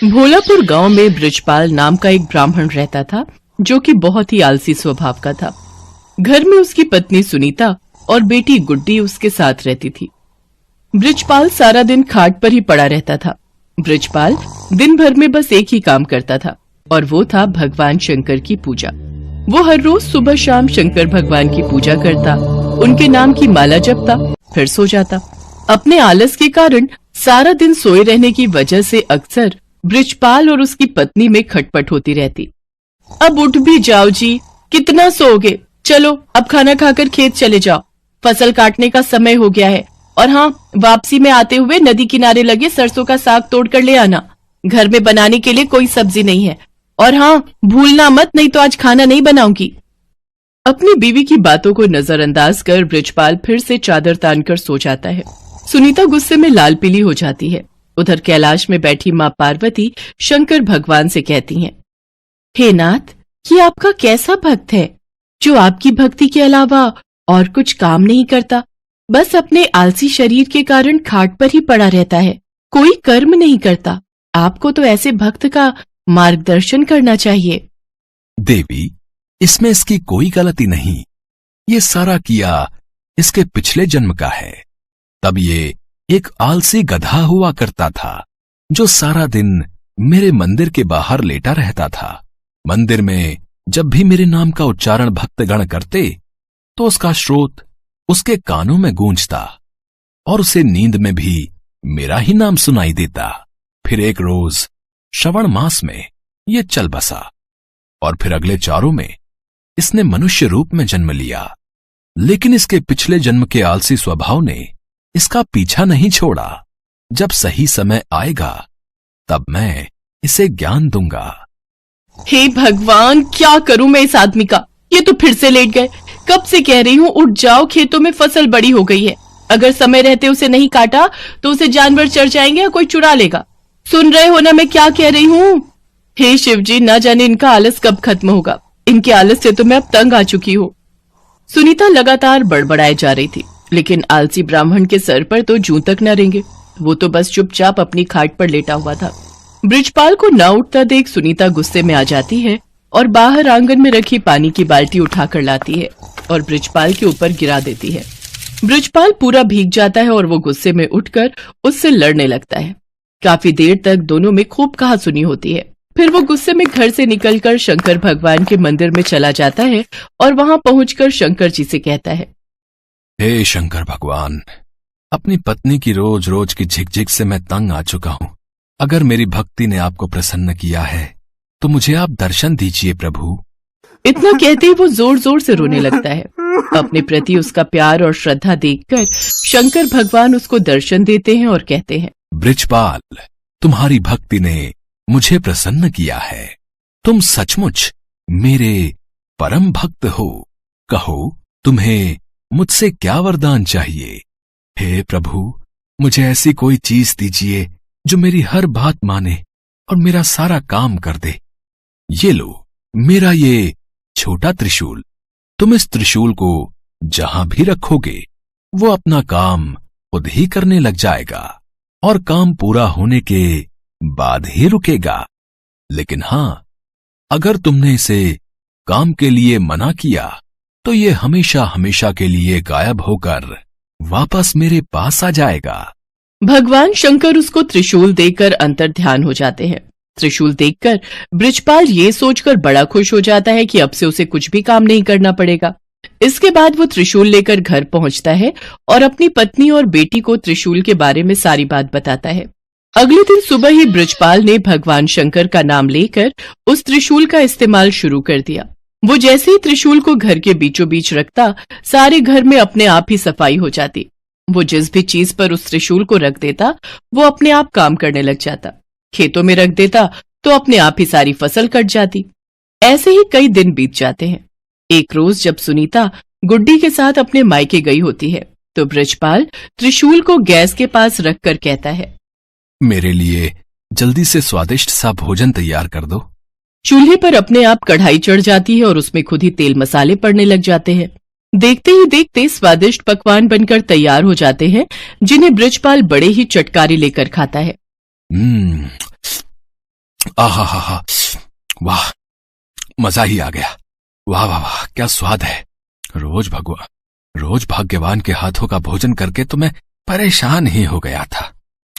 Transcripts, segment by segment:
भोलापुर गांव में बृजपाल नाम का एक ब्राह्मण रहता था, जो कि बहुत ही आलसी स्वभाव का था। घर में उसकी पत्नी सुनीता और बेटी गुड्डी उसके साथ रहती थी। बृजपाल सारा दिन खाट पर ही पड़ा रहता था। बृजपाल दिन भर में बस एक ही काम करता था, और वो था भगवान शंकर की पूजा। वो हर रोज सुबह शाम शंकर भगवान की पूजा करता, उनके नाम की माला जपता, फिर सो जाता। अपने आलस के कारण सारा दिन सोए रहने की वजह से अक्सर बृजपाल और उसकी पत्नी में खटपट होती रहती। अब उठ भी जाओ जी, कितना सोओगे? चलो अब खाना खाकर खेत चले जाओ, फसल काटने का समय हो गया है। और हाँ, वापसी में आते हुए नदी किनारे लगे सरसों का साग तोड़ कर ले आना। घर में बनाने के लिए कोई सब्जी नहीं है। और हाँ, भूलना मत, नहीं तो आज खाना नहीं बनाऊंगी। अपनी बीवी की बातों को नजरअंदाज कर बृजपाल फिर से चादर तानकर सो जाता है। सुनीता गुस्से में लाल पीली हो जाती है। उधर कैलाश में बैठी माँ पार्वती शंकर भगवान से कहती हैं, हे नाथ, ये आपका कैसा भक्त है जो आपकी भक्ति के अलावा और कुछ काम नहीं करता, बस अपने आलसी शरीर के कारण खाट पर ही पड़ा रहता है, कोई कर्म नहीं करता। आपको तो ऐसे भक्त का मार्गदर्शन करना चाहिए। देवी, इसमें इसकी कोई गलती नहीं। ये सारा किया इसके पिछले जन्म का है। तब ये एक आलसी गधा हुआ करता था, जो सारा दिन मेरे मंदिर के बाहर लेटा रहता था। मंदिर में जब भी मेरे नाम का उच्चारण भक्तगण करते, तो उसका स्रोत उसके कानों में गूंजता, और उसे नींद में भी मेरा ही नाम सुनाई देता। फिर एक रोज श्रवण मास में ये चल बसा, और फिर अगले चारों में इसने मनुष्य रूप में जन्म लिया। लेकिन इसके पिछले जन्म के आलसी स्वभाव ने इसका पीछा नहीं छोड़ा। जब सही समय आएगा, तब मैं इसे ज्ञान दूंगा। हे भगवान, क्या करूं मैं इस आदमी का? ये तो फिर से लेट गए। कब से कह रही हूँ उठ जाओ, खेतों में फसल बड़ी हो गई है। अगर समय रहते उसे नहीं काटा तो उसे जानवर चढ़ जाएंगे या कोई चुरा लेगा। सुन रहे हो ना मैं क्या कह रही हूँ? हे शिव जी, ना जाने इनका आलस कब खत्म होगा। इनके आलस से तो मैं अब तंग आ चुकी हूँ। सुनीता लगातार बड़बड़ाए जा रही थी, लेकिन आलसी ब्राह्मण के सर पर तो जूं तक न रेंगे। वो तो बस चुपचाप अपनी खाट पर लेटा हुआ था। बृजपाल को न उठता देख सुनीता गुस्से में आ जाती है और बाहर आंगन में रखी पानी की बाल्टी उठाकर लाती है और बृजपाल के ऊपर गिरा देती है। बृजपाल पूरा भीग जाता है और वो गुस्से में उठकर उससे लड़ने लगता है। काफी देर तक दोनों में खूब कहासुनी होती है। फिर वो गुस्से में घर से निकलकर शंकर भगवान के मंदिर में चला जाता है और वहां पहुंचकर शंकर जी से कहता है, हे शंकर भगवान, अपनी पत्नी की रोज रोज की झिकझिक से मैं तंग आ चुका हूं। अगर मेरी भक्ति ने आपको प्रसन्न किया है तो मुझे आप दर्शन दीजिए प्रभु। इतना कहते ही वो जोर जोर से रोने लगता है। अपने प्रति उसका प्यार और श्रद्धा देखकर शंकर भगवान उसको दर्शन देते हैं और कहते हैं, बृजपाल, तुम्हारी भक्ति ने मुझे प्रसन्न किया है। तुम सचमुच मेरे परम भक्त हो। कहो, तुम्हें मुझसे क्या वरदान चाहिए? हे प्रभु, मुझे ऐसी कोई चीज दीजिए जो मेरी हर बात माने और मेरा सारा काम कर दे। ये लो, मेरा ये छोटा त्रिशूल। तुम इस त्रिशूल को जहां भी रखोगे, वो अपना काम खुद ही करने लग जाएगा और काम पूरा होने के बाद ही रुकेगा। लेकिन हां, अगर तुमने इसे काम के लिए मना किया तो ये हमेशा हमेशा के लिए गायब होकर वापस मेरे पास आ जाएगा। भगवान शंकर उसको त्रिशूल देकर अंतर्ध्यान हो जाते हैं। त्रिशूल देखकर बृजपाल ये सोचकर बड़ा खुश हो जाता है कि अब से उसे कुछ भी काम नहीं करना पड़ेगा। इसके बाद वो त्रिशूल लेकर घर पहुंचता है और अपनी पत्नी और बेटी को त्रिशूल के बारे में सारी बात बताता है। अगले दिन सुबह ही बृजपाल ने भगवान शंकर का नाम लेकर उस त्रिशूल का इस्तेमाल शुरू कर दिया। वो जैसे ही त्रिशूल को घर के बीचों बीच रखता, सारे घर में अपने आप ही सफाई हो जाती। वो जिस भी चीज पर उस त्रिशूल को रख देता, वो अपने आप काम करने लग जाता। खेतों में रख देता तो अपने आप ही सारी फसल कट जाती। ऐसे ही कई दिन बीत जाते हैं। एक रोज जब सुनीता गुड्डी के साथ अपने मायके गई होती है, तो बृजपाल त्रिशूल को गैस के पास रखकर कहता है, मेरे लिए जल्दी से स्वादिष्ट सा भोजन तैयार कर दो। चूल्हे पर अपने आप कढ़ाई चढ़ जाती है और उसमें खुद ही तेल मसाले पड़ने लग जाते हैं। देखते ही देखते स्वादिष्ट पकवान बनकर तैयार हो जाते हैं, जिन्हें बृजपाल बड़े ही चटकारे लेकर खाता है। आहा हा हा, वाह, मजा ही आ गया। वाह वाह वाह, क्या स्वाद है। रोज भाग्यवान के हाथों का भोजन करके तो मैं परेशान ही हो गया था।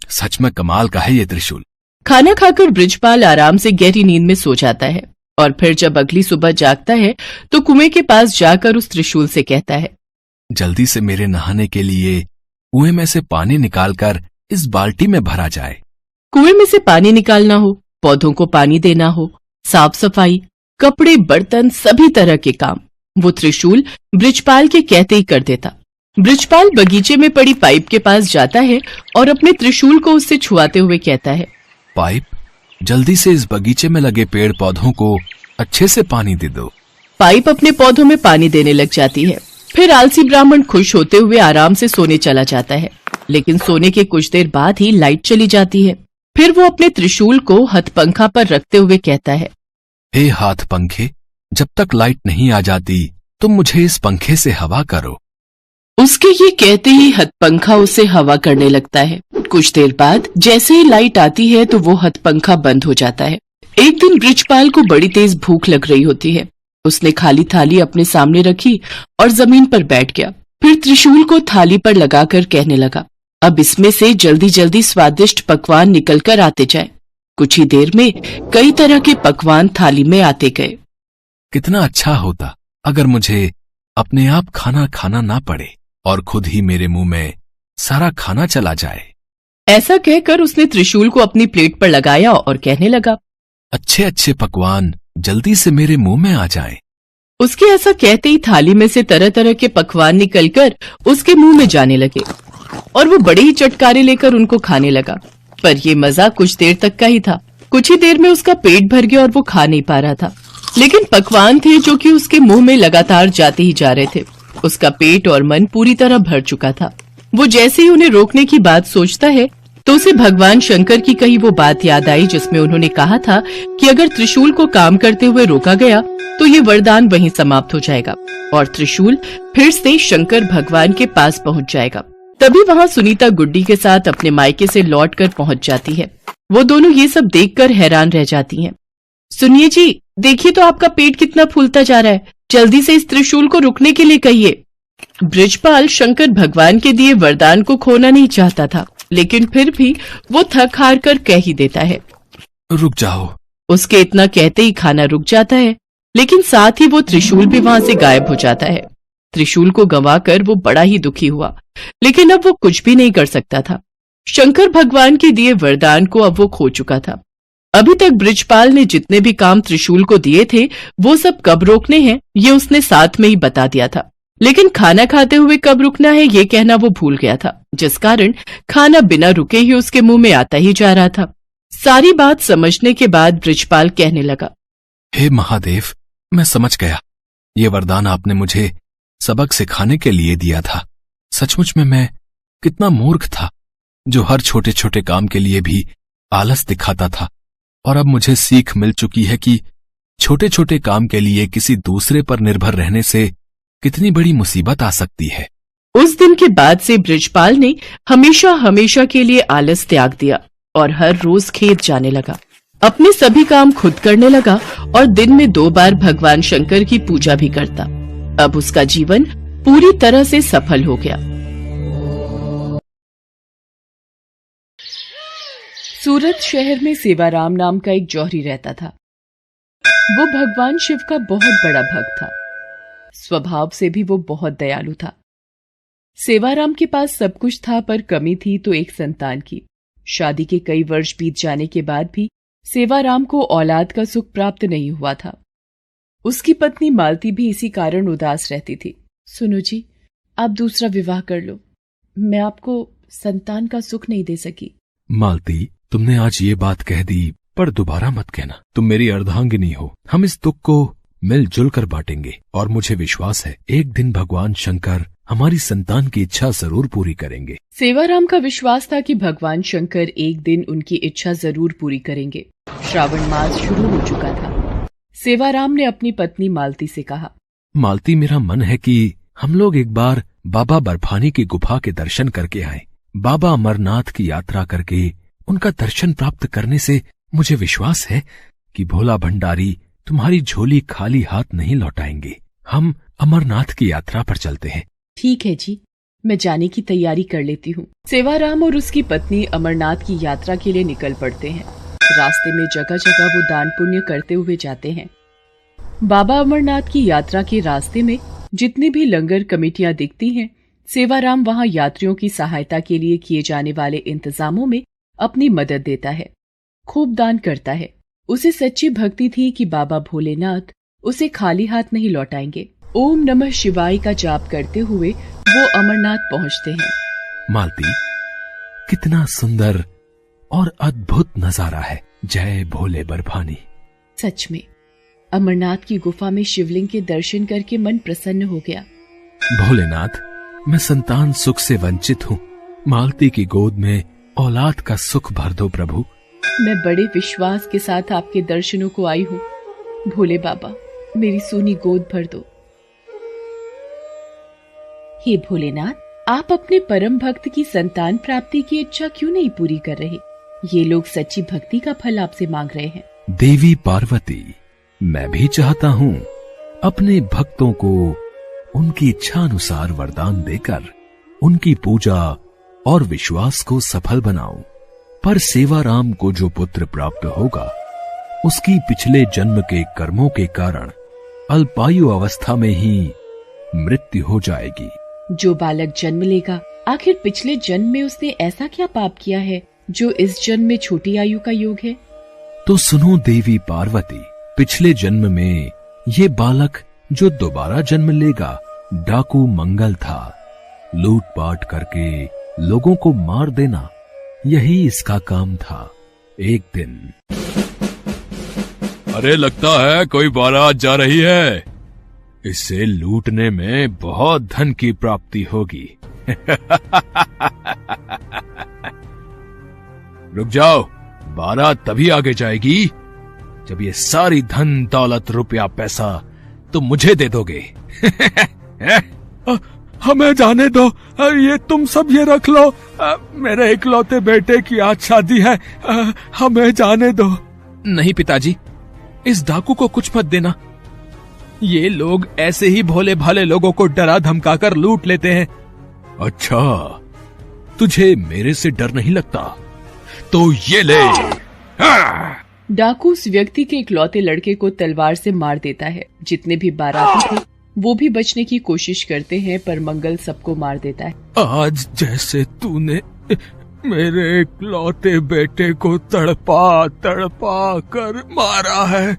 सच में कमाल का है ये त्रिशूल। खाना खाकर बृजपाल आराम से गहरी नींद में सो जाता है और फिर जब अगली सुबह जागता है तो कुएं के पास जाकर उस त्रिशूल से कहता है, जल्दी से मेरे नहाने के लिए कुएं में से पानी निकालकर इस बाल्टी में भरा जाए। कुएं में से पानी निकालना हो, पौधों को पानी देना हो, साफ सफाई, कपड़े, बर्तन, सभी तरह के काम वो त्रिशूल बृजपाल के कहते ही कर देता। बृजपाल बगीचे में पड़ी पाइप के पास जाता है और अपने त्रिशूल को उससे छुआते हुए कहता है, पाइप, जल्दी से इस बगीचे में लगे पेड़ पौधों को अच्छे से पानी दे दो। पाइप अपने पौधों में पानी देने लग जाती है। फिर आलसी ब्राह्मण खुश होते हुए आराम से सोने चला जाता है, लेकिन सोने के कुछ देर बाद ही लाइट चली जाती है। फिर वो अपने त्रिशूल को हथपंखा पर रखते हुए कहता है, हे हाथ पंखे, जब तक लाइट नहीं आ जाती तुम मुझे इस पंखे से हवा करो। उसके ये कहते ही हथपंखा उसे हवा करने लगता है। कुछ देर बाद जैसे ही लाइट आती है तो वो हथपंखा बंद हो जाता है। एक दिन बृजपाल को बड़ी तेज भूख लग रही होती है। उसने खाली थाली अपने सामने रखी और जमीन पर बैठ गया। फिर त्रिशूल को थाली पर लगाकर कहने लगा, अब इसमें से जल्दी जल्दी स्वादिष्ट पकवान निकल कर आते जाए। कुछ ही देर में कई तरह के पकवान थाली में आते गए। कितना अच्छा होता अगर मुझे अपने आप खाना खाना ना पड़े और खुद ही मेरे मुंह में सारा खाना चला जाए। ऐसा कहकर उसने त्रिशूल को अपनी प्लेट पर लगाया और कहने लगा, अच्छे अच्छे पकवान जल्दी से मेरे मुंह में आ जाएं। उसके ऐसा कहते ही थाली में से तरह तरह के पकवान निकलकर उसके मुंह में जाने लगे और वो बड़े ही चटकारे लेकर उनको खाने लगा। पर ये मजा कुछ देर तक का ही था। कुछ ही देर में उसका पेट भर गया और वो खा नहीं पा रहा था। लेकिन पकवान थे जो कि उसके मुंह में लगातार जाते ही जा रहे थे। उसका पेट और मन पूरी तरह भर चुका था। वो जैसे ही उन्हें रोकने की बात सोचता है तो उसे भगवान शंकर की कही वो बात याद आई जिसमें उन्होंने कहा था कि अगर त्रिशूल को काम करते हुए रोका गया तो ये वरदान वहीं समाप्त हो जाएगा और त्रिशूल फिर से शंकर भगवान के पास पहुंच जाएगा। तभी वहां सुनीता गुड्डी के साथ अपने मायके से लौटकर पहुंच जाती है। वो दोनों ये सब देखकर हैरान रह जाती हैं। सुनिए जी, देखिए तो आपका पेट कितना फूलता जा रहा है, जल्दी से इस त्रिशूल को रुकने के लिए कहिए। बृजपाल शंकर भगवान के दिए वरदान को खोना नहीं चाहता था, लेकिन फिर भी वो थक हार कर कह ही देता है, रुक जाओ। उसके इतना कहते ही खाना रुक जाता है, लेकिन साथ ही वो त्रिशूल भी वहां से गायब हो जाता है। त्रिशूल को गंवाकर वो बड़ा ही दुखी हुआ, लेकिन अब वो कुछ भी नहीं कर सकता था। शंकर भगवान के दिए वरदान को अब वो खो चुका था। अभी तक बृजपाल ने जितने भी काम त्रिशूल को दिए थे वो सब कब रोकने हैं ये उसने साथ में ही बता दिया था, लेकिन खाना खाते हुए कब रुकना है ये कहना वो भूल गया था, जिस कारण खाना बिना रुके ही उसके मुंह में आता ही जा रहा था। सारी बात समझने के बाद बृजपाल कहने लगा, हे महादेव, मैं समझ गया। ये वरदान आपने मुझे सबक सिखाने के लिए दिया था। सचमुच में मैं कितना मूर्ख था जो हर छोटे छोटे काम के लिए भी आलस दिखाता था, और अब मुझे सीख मिल चुकी है कि छोटे छोटे काम के लिए किसी दूसरे पर निर्भर रहने से कितनी बड़ी मुसीबत आ सकती है। उस दिन के बाद से बृजपाल ने हमेशा हमेशा के लिए आलस त्याग दिया और हर रोज खेत जाने लगा। अपने सभी काम खुद करने लगा और दिन में 2 बार भगवान शंकर की पूजा भी करता। अब उसका जीवन पूरी तरह से सफल हो गया। सूरत शहर में सेवाराम नाम का एक जौहरी रहता था। वो भगवान शिव का बहुत बड़ा भक्त था। स्वभाव से भी वो बहुत दयालु था। सेवाराम के पास सब कुछ था, पर कमी थी तो एक संतान की। शादी के कई वर्ष बीत जाने के बाद भी सेवाराम को औलाद का सुख प्राप्त नहीं हुआ था। उसकी पत्नी मालती भी इसी कारण उदास रहती थी। सुनो जी, आप दूसरा विवाह कर लो, मैं आपको संतान का सुख नहीं दे सकी। मालती, तुमने आज ये बात कह दी, पर दोबारा मत कहना। तुम मेरी अर्धांगिनी हो। हम इस दुख को मिलजुल कर बांटेंगे, और मुझे विश्वास है एक दिन भगवान शंकर हमारी संतान की इच्छा जरूर पूरी करेंगे। सेवाराम का विश्वास था कि भगवान शंकर एक दिन उनकी इच्छा जरूर पूरी करेंगे। श्रावण मास शुरू हो चुका था। सेवाराम ने अपनी पत्नी मालती से कहा, मालती, मेरा मन है कि हम लोग एक बार बाबा बर्फानी की गुफा के दर्शन करके आए। बाबा अमरनाथ की यात्रा करके उनका दर्शन प्राप्त करने से मुझे विश्वास है कि भोला भंडारी तुम्हारी झोली खाली हाथ नहीं लौटाएंगे। हम अमरनाथ की यात्रा पर चलते हैं। ठीक है जी, मैं जाने की तैयारी कर लेती हूँ। सेवाराम और उसकी पत्नी अमरनाथ की यात्रा के लिए निकल पड़ते हैं। रास्ते में जगह जगह वो दान पुण्य करते हुए जाते हैं। बाबा अमरनाथ की यात्रा के रास्ते में जितनी भी लंगर कमेटियां दिखती हैं, सेवाराम वहां यात्रियों की सहायता के लिए किए जाने वाले इंतजामों में अपनी मदद देता है, खूब दान करता है। उसे सच्ची भक्ति थी कि बाबा भोलेनाथ उसे खाली हाथ नहीं लौटाएंगे। ओम नमः शिवाय का जाप करते हुए वो अमरनाथ पहुंचते हैं। मालती, कितना सुंदर और अद्भुत नजारा है। जय भोले बर्फानी। सच में अमरनाथ की गुफा में शिवलिंग के दर्शन करके मन प्रसन्न हो गया। भोलेनाथ, मैं संतान सुख से वंचित हूँ। मालती की गोद में औलाद का सुख भर दो प्रभु। मैं बड़े विश्वास के साथ आपके दर्शनों को आई हूँ। भोले बाबा, मेरी सोनी गोद भर दो। हे भोलेनाथ, आप अपने परम भक्त की संतान प्राप्ति की इच्छा क्यों नहीं पूरी कर रहे? ये लोग सच्ची भक्ति का फल आपसे मांग रहे हैं। देवी पार्वती, मैं भी चाहता हूँ अपने भक्तों को उनकी इच्छा अनुसार वरदान देकर उनकी पूजा और विश्वास को सफल बनाऊं। पर सेवाराम को जो पुत्र प्राप्त होगा, उसकी पिछले जन्म के कर्मों के कारण अल्पायु अवस्था में ही मृत्यु हो जाएगी। जो बालक जन्म लेगा, आखिर पिछले जन्म में उसने ऐसा क्या पाप किया है जो इस जन्म में छोटी आयु का योग है? तो सुनो देवी पार्वती, पिछले जन्म में ये बालक जो दोबारा जन्म लेगा डाकू मंगल था। लूटपाट करके लोगों को मार देना, यही इसका काम था। एक दिन, अरे लगता है कोई बारात जा रही है। इसे लूटने में बहुत धन की प्राप्ति होगी। रुक जाओ, बारात तभी आगे जाएगी जब ये सारी धन दौलत रुपया पैसा तुम मुझे दे दोगे। हमें जाने दो, ये तुम सब ये रख लो। मेरे इकलौते बेटे की आज शादी है, हमें जाने दो। नहीं पिताजी, इस डाकू को कुछ मत देना। ये लोग ऐसे ही भोले भाले लोगों को डरा धमकाकर लूट लेते हैं। अच्छा, तुझे मेरे से डर नहीं लगता? तो ये ले। डाकू उस व्यक्ति के इकलौते लड़के को तलवार से मार देता है। जितने भी बाराती थे वो भी बचने की कोशिश करते हैं, पर मंगल सबको मार देता है। आज जैसे तूने मेरे इकलौते बेटे को तड़पा तड़पा कर मारा है,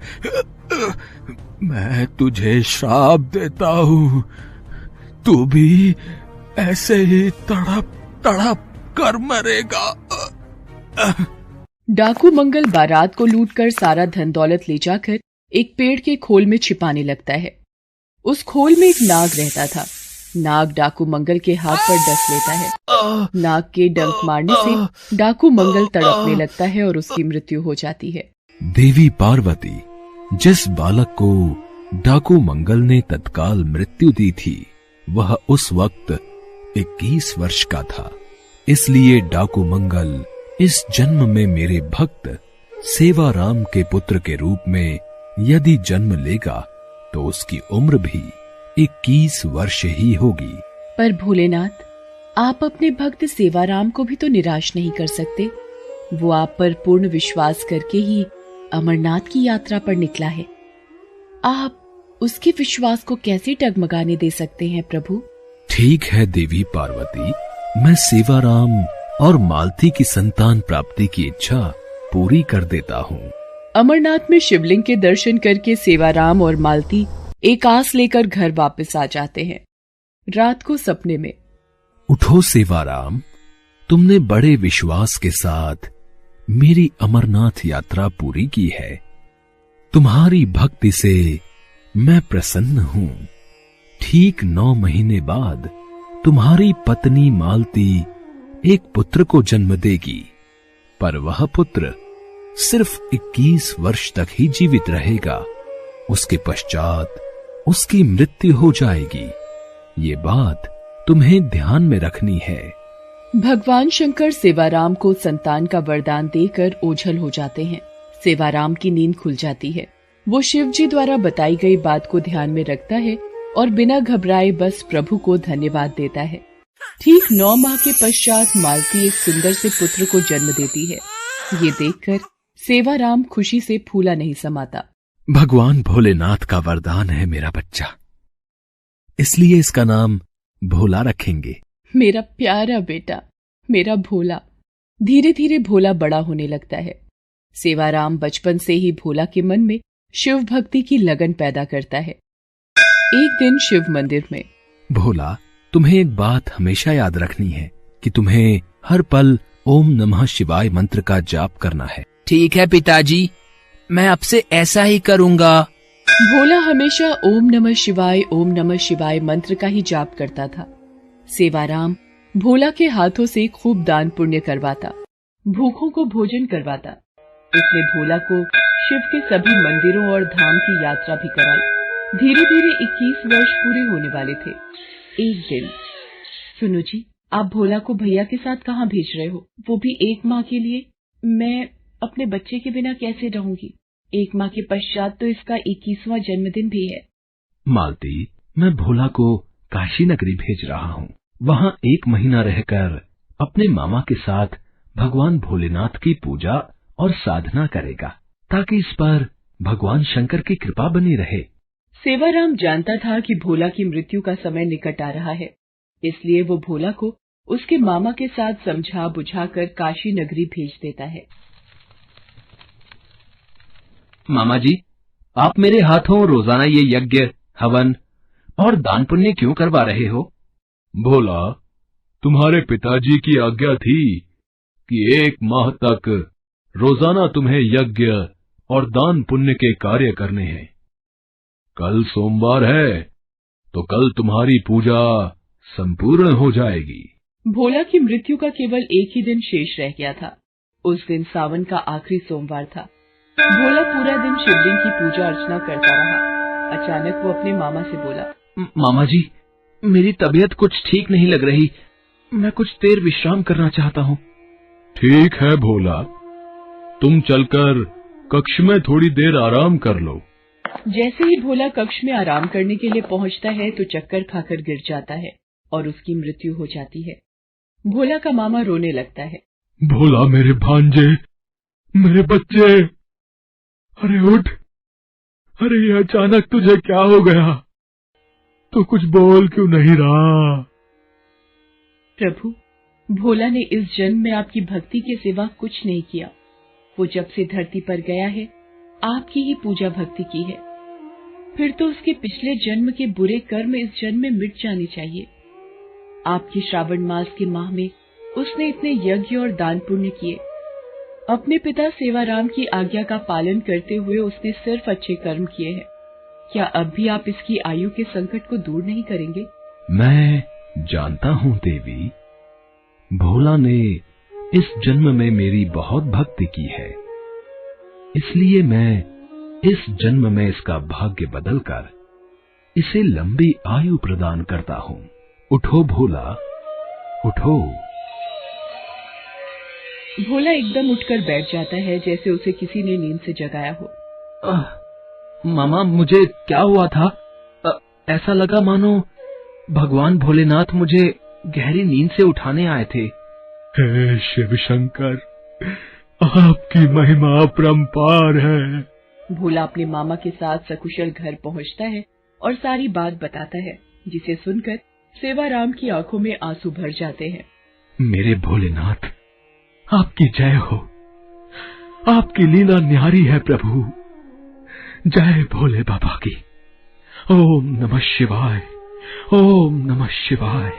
मैं तुझे श्राप देता हूँ, तू भी ऐसे ही तड़प तड़प कर मरेगा। डाकू मंगल बारात को लूटकर सारा धन दौलत ले जाकर एक पेड़ के खोल में छिपाने लगता है। उस खोल में एक नाग रहता था। नाग डाकू मंगल के हाथ पर डस लेता है। नाग के डंक मारने से डाकू मंगल तड़पने लगता है और उसकी मृत्यु हो जाती है। देवी पार्वती, जिस बालक को डाकू मंगल ने तत्काल मृत्यु दी थी, वह उस वक्त 21 वर्ष का था। इसलिए डाकू मंगल इस जन्म में मेरे भक्त सेवाराम के पुत्र के रूप में यदि जन्म लेगा तो उसकी उम्र भी 21 वर्ष ही होगी। पर भोलेनाथ, आप अपने भक्त सेवाराम को भी तो निराश नहीं कर सकते। वो आप पर पूर्ण विश्वास करके ही अमरनाथ की यात्रा पर निकला है। आप उसके विश्वास को कैसे डगमगाने दे सकते हैं प्रभु? ठीक है देवी पार्वती, मैं सेवाराम और मालती की संतान प्राप्ति की इच्छा पूरी कर देता हूँ। अमरनाथ में शिवलिंग के दर्शन करके सेवाराम और मालती एक आस लेकर घर वापस आ जाते हैं। रात को सपने में, उठो सेवाराम, तुमने बड़े विश्वास के साथ मेरी अमरनाथ यात्रा पूरी की है। तुम्हारी भक्ति से मैं प्रसन्न हूँ। ठीक 9 महीने बाद तुम्हारी पत्नी मालती एक पुत्र को जन्म देगी, पर वह पुत्र सिर्फ 21 वर्ष तक ही जीवित रहेगा। उसके पश्चात उसकी मृत्यु हो जाएगी। ये बात तुम्हें ध्यान में रखनी है। भगवान शंकर सेवाराम को संतान का वरदान देकर ओझल हो जाते हैं। सेवाराम की नींद खुल जाती है। वो शिव जी द्वारा बताई गई बात को ध्यान में रखता है और बिना घबराए बस प्रभु को धन्यवाद देता है। ठीक 9 माह के पश्चात मालती एक सुंदर से पुत्र को जन्म देती है। ये देखकर सेवाराम खुशी से फूला नहीं समाता। भगवान भोलेनाथ का वरदान है मेरा बच्चा, इसलिए इसका नाम भोला रखेंगे। मेरा प्यारा बेटा, मेरा भोला। धीरे धीरे भोला बड़ा होने लगता है। सेवाराम बचपन से ही भोला के मन में शिव भक्ति की लगन पैदा करता है। एक दिन शिव मंदिर में, भोला, तुम्हें एक बात हमेशा याद रखनी है कि तुम्हें हर पल ओम नमः शिवाय मंत्र का जाप करना है। ठीक है पिताजी, मैं अब से ऐसा ही करूंगा। भोला हमेशा ओम नमः शिवाय मंत्र का ही जाप करता था। सेवाराम भोला के हाथों से खूब दान पुण्य करवाता, भूखों को भोजन करवाता। उसने भोला को शिव के सभी मंदिरों और धाम की यात्रा भी कराई। धीरे धीरे 21 वर्ष पूरे होने वाले थे। एक दिन, सुनो जी, आप भोला को भैया के साथ कहाँ भेज रहे हो, वो भी 1 माह के लिए? मैं अपने बच्चे के बिना कैसे रहूंगी? 1 माह के पश्चात तो इसका 21वां जन्मदिन भी है। मालती, मैं भोला को काशी नगरी भेज रहा हूँ। वहाँ 1 महीना रहकर अपने मामा के साथ भगवान भोलेनाथ की पूजा और साधना करेगा, ताकि इस पर भगवान शंकर की कृपा बनी रहे। सेवाराम जानता था कि भोला की मृत्यु का समय निकट आ रहा है, इसलिए वो भोला को उसके मामा के साथ समझा बुझाकर काशी नगरी भेज देता है। मामा जी, आप मेरे हाथों रोजाना ये यज्ञ, हवन और दान पुण्य क्यों करवा रहे हो? भोला, तुम्हारे पिताजी की आज्ञा थी कि 1 माह तक रोजाना तुम्हें यज्ञ और दान पुण्य के कार्य करने हैं। कल सोमवार है, तो कल तुम्हारी पूजा संपूर्ण हो जाएगी। भोला की मृत्यु का केवल एक ही दिन शेष रह गया था। उस दिन सावन का आखिरी सोमवार था। भोला पूरा दिन शिवलिंग की पूजा अर्चना करता रहा। अचानक वो अपने मामा से बोला, मामा जी, मेरी तबीयत कुछ ठीक नहीं लग रही। मैं कुछ देर विश्राम करना चाहता हूँ। ठीक है भोला, तुम चलकर कक्ष में थोड़ी देर आराम कर लो। जैसे ही भोला कक्ष में आराम करने के लिए पहुंचता है तो चक्कर खाकर गिर जाता है और उसकी मृत्यु हो जाती है। भोला का मामा रोने लगता है। भोला मेरे भांजे, मेरे बच्चे, अरे उठ, अरे ये अचानक तुझे क्या हो गया? तो कुछ बोल क्यों नहीं रहा? प्रभु, भोला ने इस जन्म में आपकी भक्ति के सिवा कुछ नहीं किया। वो जब से धरती पर गया है, आपकी ही पूजा भक्ति की है। फिर तो उसके पिछले जन्म के बुरे कर्म इस जन्म में मिट जाने चाहिए। आपके श्रावण मास के माह में उसने इतने यज्ञ और दान पुण्य किए। अपने पिता सेवाराम की आज्ञा का पालन करते हुए उसने सिर्फ अच्छे कर्म किए हैं। क्या अब भी आप इसकी आयु के संकट को दूर नहीं करेंगे? मैं जानता हूँ देवी, भोला ने इस जन्म में मेरी बहुत भक्ति की है, इसलिए मैं इस जन्म में इसका भाग्य बदलकर इसे लंबी आयु प्रदान करता हूँ। उठो भोला, उठो। भोला एकदम उठकर बैठ जाता है, जैसे उसे किसी ने नींद से जगाया हो। मामा, मुझे क्या हुआ था? ऐसा लगा मानो भगवान भोलेनाथ मुझे गहरी नींद से उठाने आए थे। हे शिव शंकर, आपकी महिमा अपरंपार है। भोला अपने मामा के साथ सकुशल घर पहुंचता है और सारी बात बताता है, जिसे सुनकर सेवाराम की आंखों में आंसू भर जाते हैं। मेरे भोलेनाथ, आपकी जय हो। आपकी लीला न्यारी है प्रभु। जय भोले बाबा की। ओम नमः शिवाय, ओम नमः शिवाय।